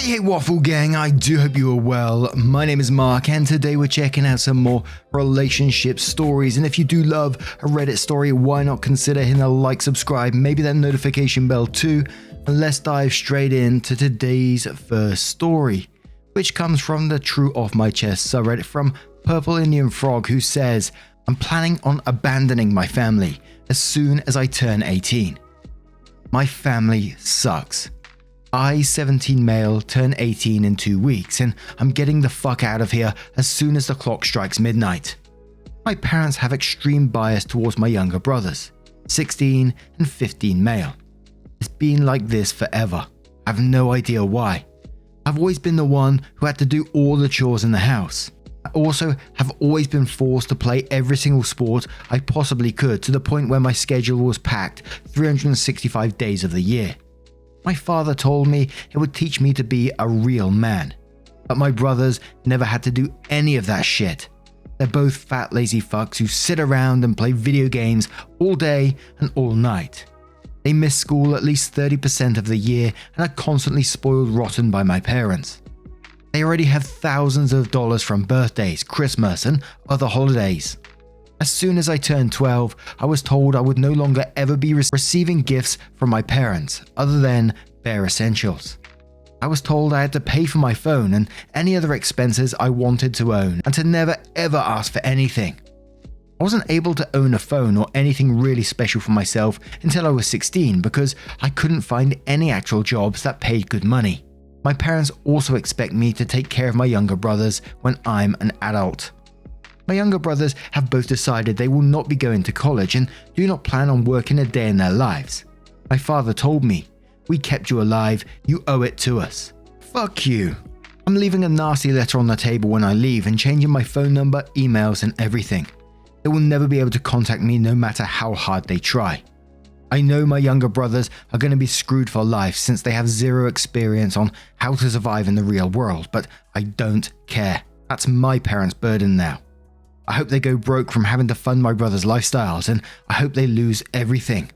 Hey Waffle Gang, I do hope you are well. My name is Mark and today we're checking out some more relationship stories, and if you do love a Reddit story, why not consider hitting a like, subscribe, maybe that notification bell too, and let's dive straight into today's first story, which comes from the True Off My Chest subreddit from Purple Indian Frog, who says, I'm planning on abandoning my family as soon as I turn 18. My family sucks. I, 17 male, turn 18 in 2 weeks, and I'm getting the fuck out of here as soon as the clock strikes midnight. My parents have extreme bias towards my younger brothers, 16 and 15 male. It's been like this forever. I have no idea why. I've always been the one who had to do all the chores in the house. I also have always been forced to play every single sport I possibly could, to the point where my schedule was packed 365 days of the year. My father told me it would teach me to be a real man, but my brothers never had to do any of that shit. They're both fat lazy fucks who sit around and play video games all day and all night. They miss school at least 30% of the year and are constantly spoiled rotten by my parents. They already have thousands of dollars from birthdays, Christmas, and other holidays. As soon as I turned 12, I was told I would no longer ever be receiving gifts from my parents, other than bare essentials. I was told I had to pay for my phone and any other expenses I wanted to own, and to never ever ask for anything. I wasn't able to own a phone or anything really special for myself until I was 16 because I couldn't find any actual jobs that paid good money. My parents also expect me to take care of my younger brothers when I'm an adult. My younger brothers have both decided they will not be going to college and do not plan on working a day in their lives. My father told me, "We kept you alive, you owe it to us." Fuck you. I'm leaving a nasty letter on the table when I leave and changing my phone number, emails and everything. They will never be able to contact me no matter how hard they try. I know my younger brothers are going to be screwed for life since they have zero experience on how to survive in the real world, but I don't care. That's my parents' burden now. I hope they go broke from having to fund my brother's lifestyles, and I hope they lose everything.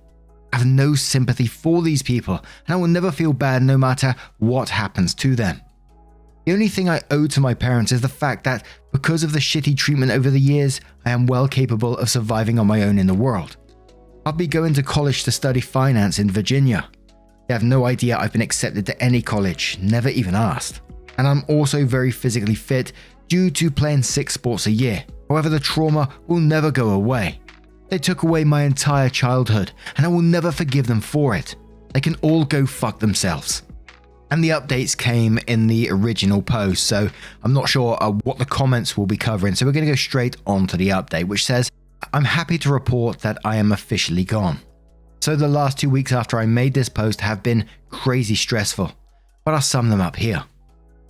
I have no sympathy for these people, and I will never feel bad no matter what happens to them. The only thing I owe to my parents is the fact that because of the shitty treatment over the years, I am well capable of surviving on my own in the world. I'll be going to college to study finance in Virginia. They have no idea I've been accepted to any college, never even asked. And I'm also very physically fit due to playing 6 sports a year. However, the trauma will never go away. They took away my entire childhood, and I will never forgive them for it. They can all go fuck themselves. And the updates came in the original post, so I'm not sure what the comments will be covering, so we're going to go straight on to the update, which says, I'm happy to report that I am officially gone. So the last 2 weeks after I made this post have been crazy stressful, but I'll sum them up here.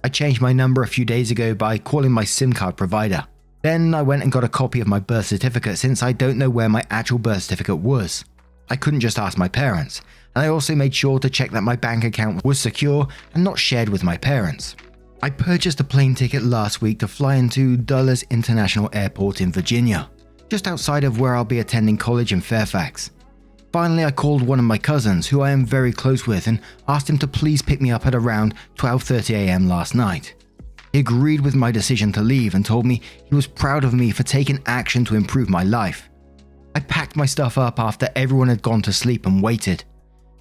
I changed my number a few days ago by calling my SIM card provider. Then I went and got a copy of my birth certificate since I don't know where my actual birth certificate was. I couldn't just ask my parents, and I also made sure to check that my bank account was secure and not shared with my parents. I purchased a plane ticket last week to fly into Dulles International Airport in Virginia, just outside of where I'll be attending college in Fairfax. Finally, I called one of my cousins, who I am very close with, and asked him to please pick me up at around 12:30 a.m. last night. He agreed with my decision to leave and told me he was proud of me for taking action to improve my life. I packed my stuff up after everyone had gone to sleep and waited.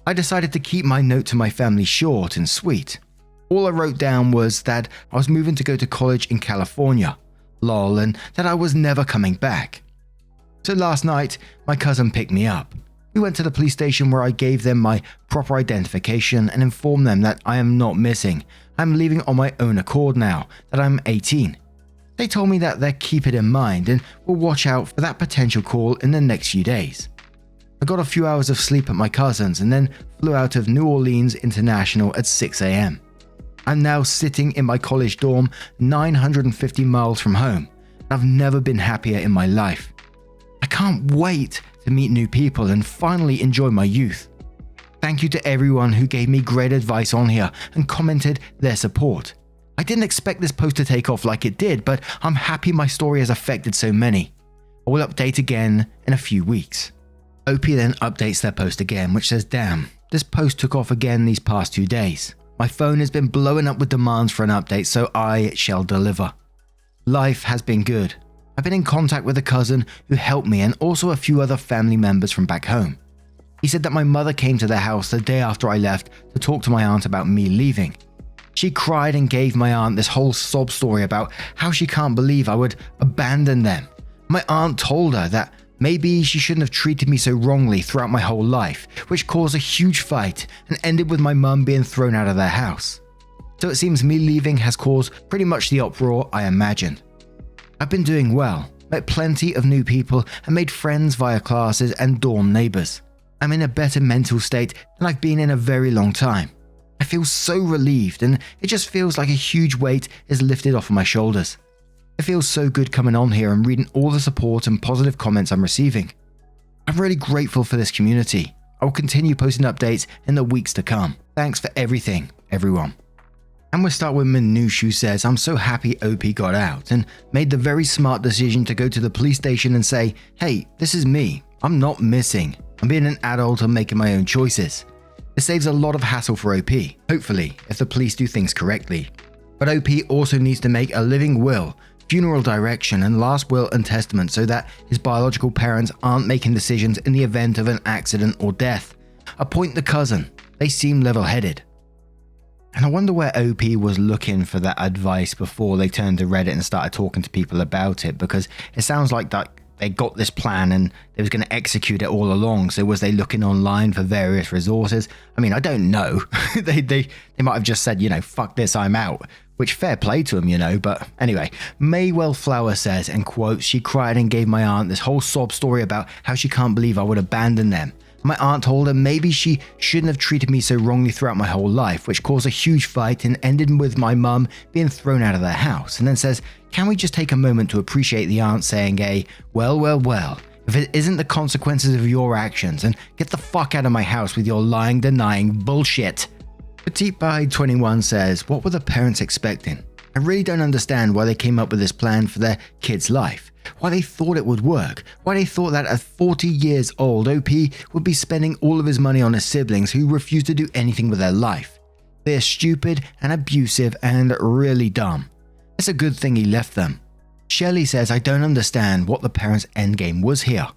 I decided to keep my note to my family short and sweet. All I wrote down was that I was moving to go to college in California, lol, and that I was never coming back. So last night, my cousin picked me up. We went to the police station where I gave them my proper identification and informed them that I am not missing. I'm leaving on my own accord now that I'm 18. They told me that they'll keep it in mind and will watch out for that potential call in the next few days. I got a few hours of sleep at my cousin's and then flew out of New Orleans International at 6 a.m. I'm now sitting in my college dorm 950 miles from home. I've never been happier in my life. I can't wait to meet new people and finally enjoy my youth. Thank you to everyone who gave me great advice on here and commented their support. I didn't expect this post to take off like it did, but I'm happy my story has affected so many. I will update again in a few weeks. OP then updates their post again, which says, damn, this post took off again these past 2 days. My phone has been blowing up with demands for an update, so I shall deliver. Life has been good. I've been in contact with a cousin who helped me and also a few other family members from back home. He said that my mother came to their house the day after I left to talk to my aunt about me leaving. She cried and gave my aunt this whole sob story about how she can't believe I would abandon them. My aunt told her that maybe she shouldn't have treated me so wrongly throughout my whole life, which caused a huge fight and ended with my mum being thrown out of their house. So it seems me leaving has caused pretty much the uproar I imagined. I've been doing well, met plenty of new people and made friends via classes and dorm neighbours. I'm in a better mental state than I've been in a very long time. I feel so relieved and it just feels like a huge weight is lifted off of my shoulders. It feels so good coming on here and reading all the support and positive comments I'm receiving. I'm really grateful for this community. I will continue posting updates in the weeks to come. Thanks for everything, everyone. And we'll start with Manouche, who says, I'm so happy OP got out and made the very smart decision to go to the police station and say, hey, this is me. I'm not missing. I'm being an adult and making my own choices. It saves a lot of hassle for OP, hopefully, if the police do things correctly. But OP also needs to make a living will, funeral direction, and last will and testament so that his biological parents aren't making decisions in the event of an accident or death. Appoint the cousin. They seem level-headed. And I wonder where OP was looking for that advice before they turned to Reddit and started talking to people about it, because it sounds like that they got this plan and they was going to execute it all along. So was they looking online for various resources? I mean, I don't know. they might have just said, fuck this, I'm out. Which fair play to them, but anyway. Maywell Flower says, and quotes, she cried and gave my aunt this whole sob story about how she can't believe I would abandon them. My aunt told her maybe she shouldn't have treated me so wrongly throughout my whole life, which caused a huge fight and ended with my mum being thrown out of their house. And then says, can we just take a moment to appreciate the aunt saying well, if it isn't the consequences of your actions, and get the fuck out of my house with your lying, denying bullshit. Petite by 21 says, what were the parents expecting? I really don't understand why they came up with this plan for their kid's life. Why they thought it would work. Why they thought that at 40 years old, OP would be spending all of his money on his siblings who refuse to do anything with their life. They're stupid and abusive and really dumb. It's a good thing he left them. Shelley says, I don't understand what the parents' endgame was here.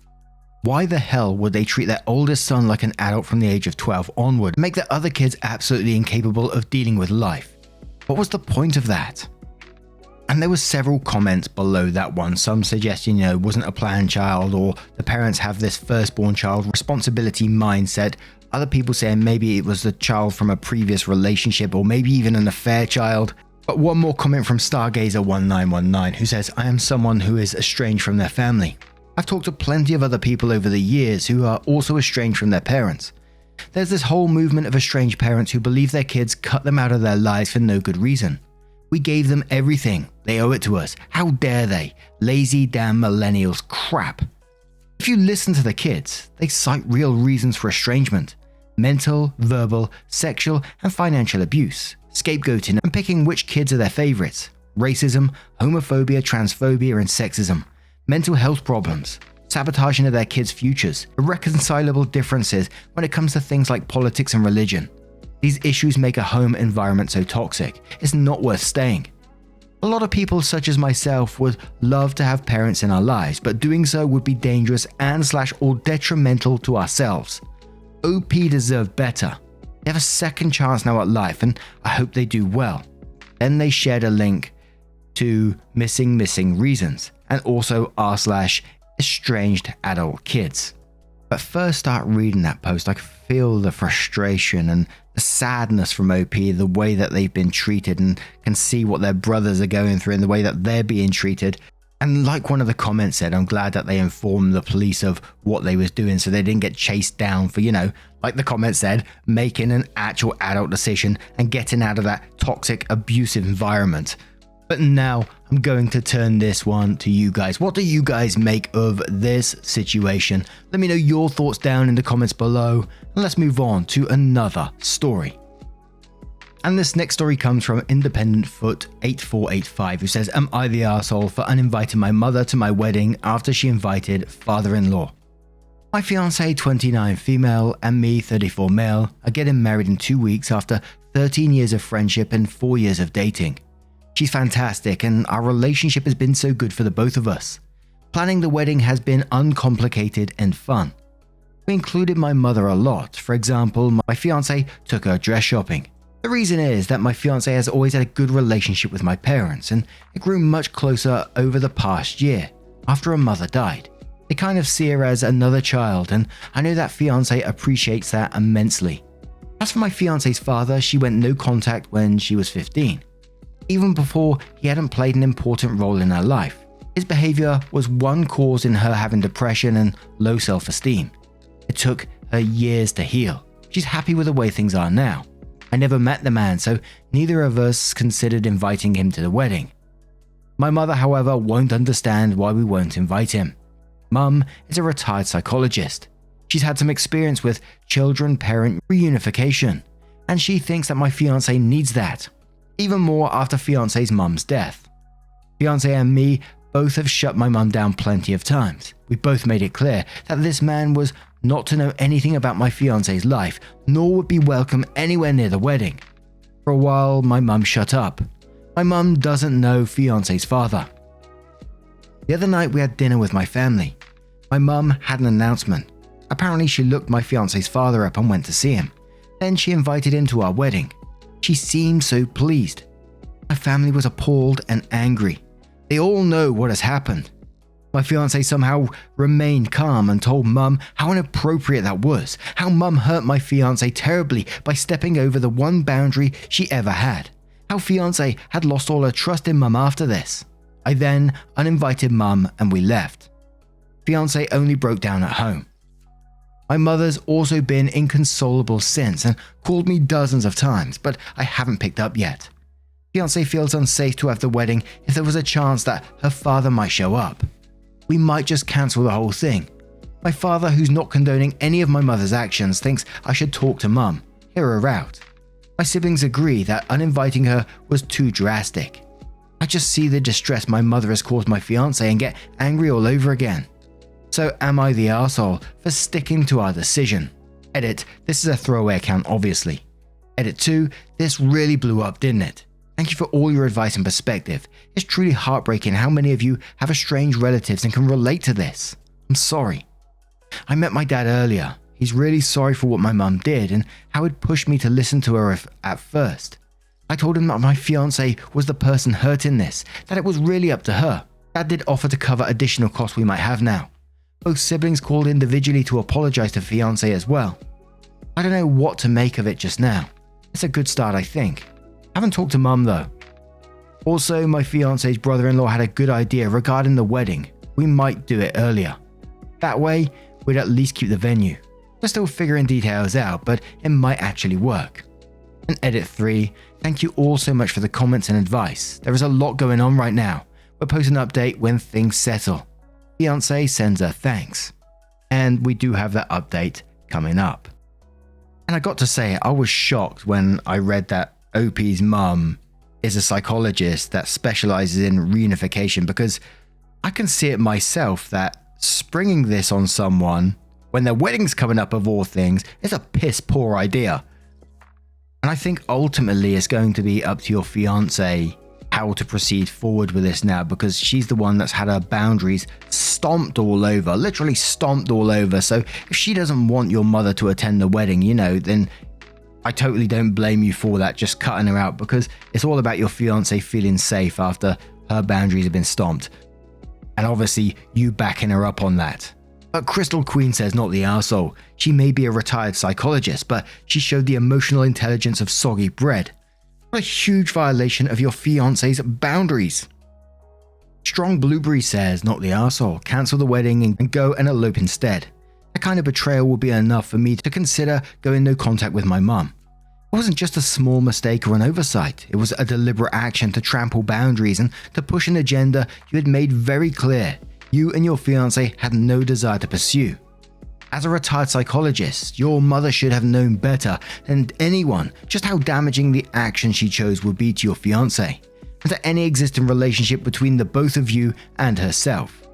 Why the hell would they treat their oldest son like an adult from the age of 12 onward, and make their other kids absolutely incapable of dealing with life? What was the point of that? And there were several comments below that one, some suggesting, wasn't a planned child, or the parents have this firstborn child responsibility mindset. Other people saying maybe it was the child from a previous relationship, or maybe even an affair child. But one more comment from Stargazer1919, who says, I am someone who is estranged from their family. I've talked to plenty of other people over the years who are also estranged from their parents. There's this whole movement of estranged parents who believe their kids cut them out of their lives for no good reason. We gave them everything. They owe it to us. How dare they? Lazy damn millennials crap. If you listen to the kids, they cite real reasons for estrangement. Mental, verbal, sexual, and financial abuse. Scapegoating and picking which kids are their favorites. Racism, homophobia, transphobia, and sexism. Mental health problems. Sabotaging of their kids' futures. Irreconcilable differences when it comes to things like politics and religion. These issues make a home environment so toxic, it's not worth staying. A lot of people such as myself would love to have parents in our lives, but doing so would be dangerous and/or detrimental to ourselves. OP deserve better. They have a second chance now at life, and I hope they do well. Then they shared a link to missing reasons, and also r/estranged adult kids. But first start reading that post, I can feel the frustration and the sadness from OP, the way that they've been treated, and can see what their brothers are going through and the way that they're being treated. And like one of the comments said, I'm glad that they informed the police of what they was doing so they didn't get chased down for, like the comment said, making an actual adult decision and getting out of that toxic, abusive environment. But now I'm going to turn this one to you guys. What do you guys make of this situation? Let me know your thoughts down in the comments below, and let's move on to another story. And this next story comes from Independent Foot 8485, who says, am I the arsehole for uninviting my mother to my wedding after she invited father-in-law? My fiancée, 29 female, and me, 34 male, are getting married in 2 weeks after 13 years of friendship and 4 years of dating. She's fantastic, and our relationship has been so good for the both of us. Planning the wedding has been uncomplicated and fun. We included my mother a lot. For example, my fiancée took her dress shopping. The reason is that my fiancée has always had a good relationship with my parents, and it grew much closer over the past year, after her mother died. They kind of see her as another child, and I know that fiancé appreciates that immensely. As for my fiancé's father, she went no contact when she was 15. Even before, he hadn't played an important role in her life. His behavior was one cause in her having depression and low self-esteem. It took her years to heal. She's happy with the way things are now. I never met the man, so neither of us considered inviting him to the wedding. My mother, however, won't understand why we won't invite him. Mum is a retired psychologist. She's had some experience with children-parent reunification, and she thinks that my fiancé needs that, even more after fiancé's mum's death. Fiancé and me both have shut my mum down plenty of times. We both made it clear that this man was not to know anything about my fiancé's life, nor would be welcome anywhere near the wedding. For a while, my mum shut up. My mum doesn't know fiancé's father. The other night we had dinner with my family. My mum had an announcement. Apparently she looked my fiancé's father up and went to see him. Then she invited him to our wedding. She seemed so pleased. My family was appalled and angry. They all know what has happened. My fiancé somehow remained calm and told Mum how inappropriate that was, how Mum hurt my fiancé terribly by stepping over the one boundary she ever had, how fiancé had lost all her trust in Mum after this. I then uninvited Mum and we left. Fiancé only broke down at home. My mother's also been inconsolable since and called me dozens of times, but I haven't picked up yet. Fiancé feels unsafe to have the wedding if there was a chance that her father might show up. We might just cancel the whole thing. My father, who's not condoning any of my mother's actions, thinks I should talk to Mum, hear her out. My siblings agree that uninviting her was too drastic. I just see the distress my mother has caused my fiancé and get angry all over again. So am I the arsehole for sticking to our decision? Edit, this is a throwaway account obviously. Edit 2, this really blew up, didn't it? Thank you for all your advice and perspective. It's truly heartbreaking how many of you have estranged relatives and can relate to this. I'm sorry. I met my dad earlier. He's really sorry for what my mum did and how it pushed me to listen to her at first. I told him that my fiancé was the person hurt in this, that it was really up to her. Dad did offer to cover additional costs we might have now. Both siblings called individually to apologize to fiancé as well. I don't know what to make of it just now. It's a good start, I think. Haven't talked to Mum though. Also, my fiancé's brother-in-law had a good idea regarding the wedding. We might do it earlier. That way, we'd at least keep the venue. We're still figuring details out, but it might actually work. And edit 3, thank you all so much for the comments and advice. There is a lot going on right now. We'll post an update when things settle. Fiancé sends her thanks. And we do have that update coming up. And I got to say, I was shocked when I read that OP's mum is a psychologist that specializes in reunification, because I can see it myself that springing this on someone when their wedding's coming up of all things is a piss poor idea. And I think ultimately it's going to be up to your fiancé how to proceed forward with this now, because she's the one that's had her boundaries stomped all over, literally stomped all over. So if she doesn't want your mother to attend the wedding, then I totally don't blame you for that, just cutting her out, because it's all about your fiancé feeling safe after her boundaries have been stomped. And obviously you backing her up on that. But Crystal Queen says not the arsehole. She may be a retired psychologist, but she showed the emotional intelligence of soggy bread. What a huge violation of your fiancé's boundaries. Strong Blueberry says not the arsehole. Cancel the wedding and go and elope instead. That kind of betrayal will be enough for me to consider going no contact with my mum. It wasn't just a small mistake or an oversight. It was a deliberate action to trample boundaries and to push an agenda you had made very clear you and your fiancé had no desire to pursue. As a retired psychologist, your mother should have known better than anyone just how damaging the action she chose would be to your fiancé and to any existing relationship between the both of you and herself.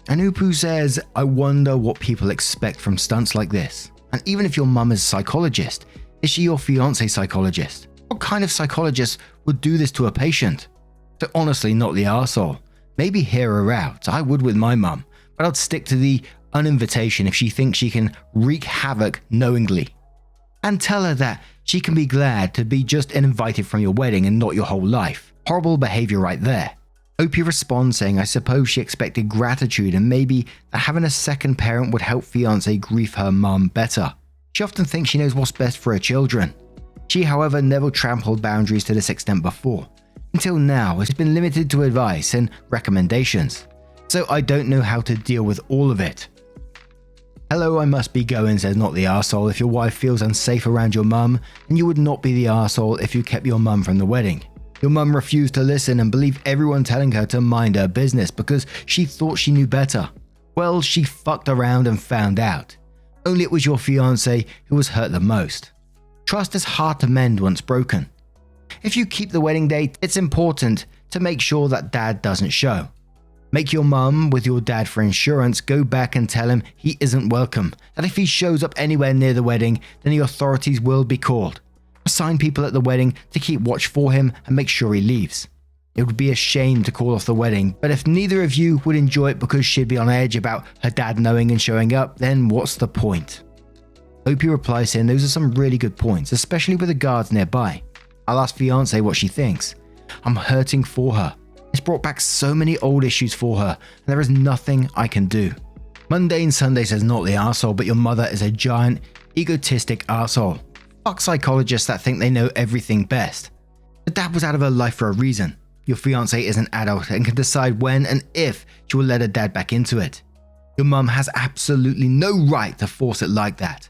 And Upu says, I wonder what people expect from stunts like this. And even if your mum is a psychologist, is she your fiance's psychologist? What kind of psychologist would do this to a patient? So honestly, not the arsehole. Maybe hear her out. I would with my mum, but I'd stick to the uninvitation if she thinks she can wreak havoc knowingly. And tell her that she can be glad to be just invited from your wedding and not your whole life. Horrible behavior right there. Opie responds saying, I suppose she expected gratitude and maybe that having a second parent would help fiancé grief her mum better. She often thinks she knows what's best for her children. She, however, never trampled boundaries to this extent before. Until now, it's been limited to advice and recommendations. So I don't know how to deal with all of it. Hello, I must be going, says not the arsehole. If your wife feels unsafe around your mum, and you would not be the arsehole if you kept your mum from the wedding. Your mum refused to listen and believed everyone telling her to mind her business because she thought she knew better. Well, she fucked around and found out. Only it was your fiancé who was hurt the most. Trust is hard to mend once broken. If you keep the wedding date, it's important to make sure that dad doesn't show. Make your mum with your dad for insurance go back and tell him he isn't welcome, that if he shows up anywhere near the wedding, then the authorities will be called. Assign people at the wedding to keep watch for him and make sure he leaves. It would be a shame to call off the wedding, but if neither of you would enjoy it because she'd be on edge about her dad knowing and showing up, then what's the point? Opie replies saying those are some really good points, especially with the guards nearby. I'll ask fiancé what she thinks. I'm hurting for her. It's brought back so many old issues for her, and there is nothing I can do. Mundane Sunday says not the arsehole, but your mother is a giant, egotistic arsehole. Fuck psychologists that think they know everything best. The dad was out of her life for a reason. Your fiancé is an adult and can decide when and if she will let her dad back into it. Your mum has absolutely no right to force it like that.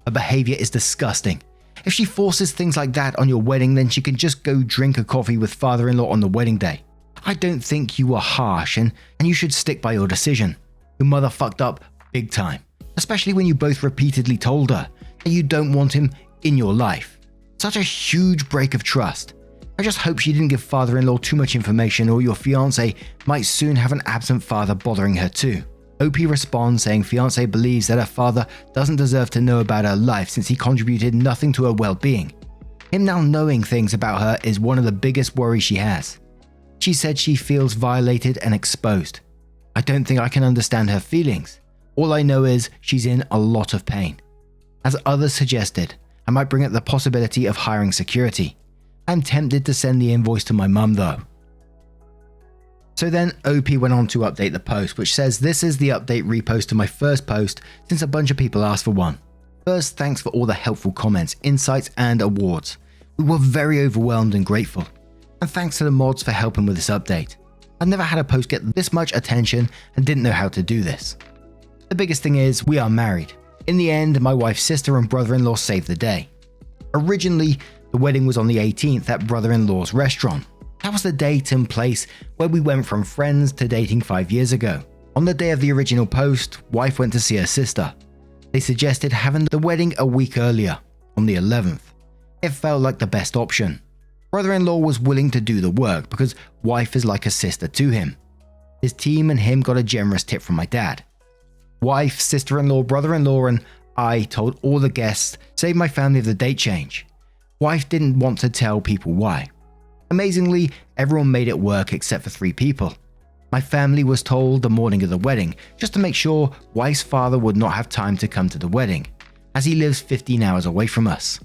Her behavior is disgusting. If she forces things like that on your wedding, then she can just go drink a coffee with father-in-law on the wedding day. I don't think you were harsh and you should stick by your decision. Your mother fucked up big time, especially when you both repeatedly told her that you don't want him in your life. Such a huge break of trust. I just hope she didn't give father-in-law too much information or your fiancé might soon have an absent father bothering her too. Opie responds saying fiancé believes that her father doesn't deserve to know about her life since he contributed nothing to her well-being. Him now knowing things about her is one of the biggest worries she has. She said she feels violated and exposed. I don't think I can understand her feelings. All I know is she's in a lot of pain. As others suggested, I might bring up the possibility of hiring security. I'm tempted to send the invoice to my mum though. So then Opie went on to update the post, which says this is the update repost to my first post since a bunch of people asked for one. First, thanks for all the helpful comments, insights and awards. We were very overwhelmed and grateful. And thanks to the mods for helping with this update. I've never had a post get this much attention and didn't know how to do this. The biggest thing is we are married. In the end, my wife's sister and brother-in-law saved the day. Originally, the wedding was on the 18th at brother-in-law's restaurant. That was the date and place where we went from friends to dating 5 years ago. On the day of the original post, wife went to see her sister. They suggested having the wedding a week earlier, on the 11th. It felt like the best option. Brother-in-law was willing to do the work because wife is like a sister to him. His team and him got a generous tip from my dad. Wife, sister-in-law, brother-in-law and I told all the guests, save my family of the date change. Wife didn't want to tell people why. Amazingly, everyone made it work except for 3 people. My family was told the morning of the wedding, just to make sure wife's father would not have time to come to the wedding, as he lives 15 hours away from us.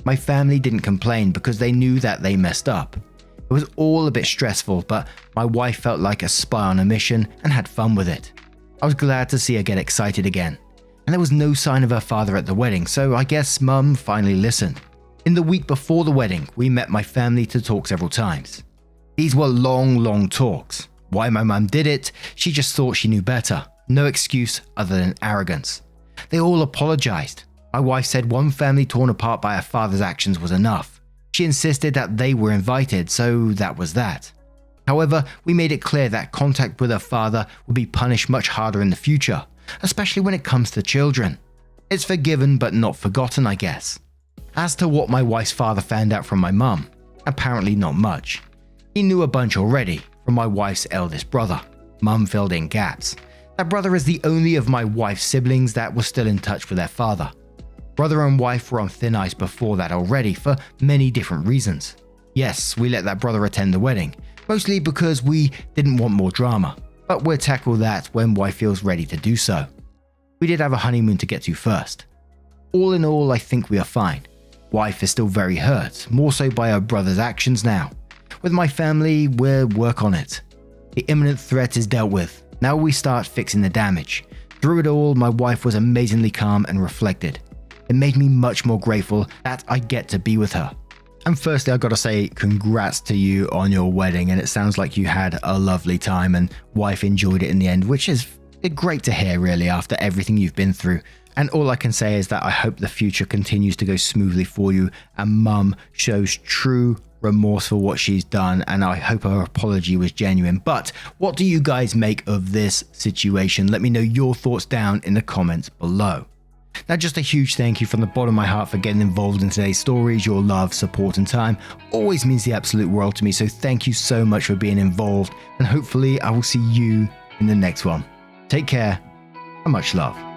My family didn't complain because they knew that they messed up. It was all a bit stressful, but my wife felt like a spy on a mission and had fun with it. I was glad to see her get excited again. And there was no sign of her father at the wedding, so I guess mum finally listened. In the week before the wedding, we met my family to talk several times. These were long talks. Why my mum did it, she just thought she knew better. No excuse other than arrogance. They all apologized. My wife said one family torn apart by her father's actions was enough. She insisted that they were invited, so that was that. However, we made it clear that contact with her father would be punished much harder in the future, especially when it comes to children. It's forgiven but not forgotten, I guess. As to what my wife's father found out from my mum, apparently not much. He knew a bunch already from my wife's eldest brother. Mum filled in gaps. That brother is the only of my wife's siblings that was still in touch with their father. Brother and wife were on thin ice before that already for many different reasons. Yes, we let that brother attend the wedding, mostly because we didn't want more drama, but we'll tackle that when wife feels ready to do so. We did have a honeymoon to get to first. All in all, I think we are fine. Wife is still very hurt, more so by her brother's actions now. With my family, we'll work on it. The imminent threat is dealt with. Now we start fixing the damage. Through it all, my wife was amazingly calm and reflected. It made me much more grateful that I get to be with her. And firstly, I gotta say congrats to you on your wedding, and it sounds like you had a lovely time and wife enjoyed it in the end, which is great to hear really after everything you've been through. And all I can say is that I hope the future continues to go smoothly for you and mum shows true remorse for what she's done, and I hope her apology was genuine. But what do you guys make of this situation? Let me know your thoughts down in the comments below. Now, just a huge thank you from the bottom of my heart for getting involved in today's stories. Your love, support and time always means the absolute world to me, so thank you so much for being involved, and hopefully I will see you in the next one. Take care and much love.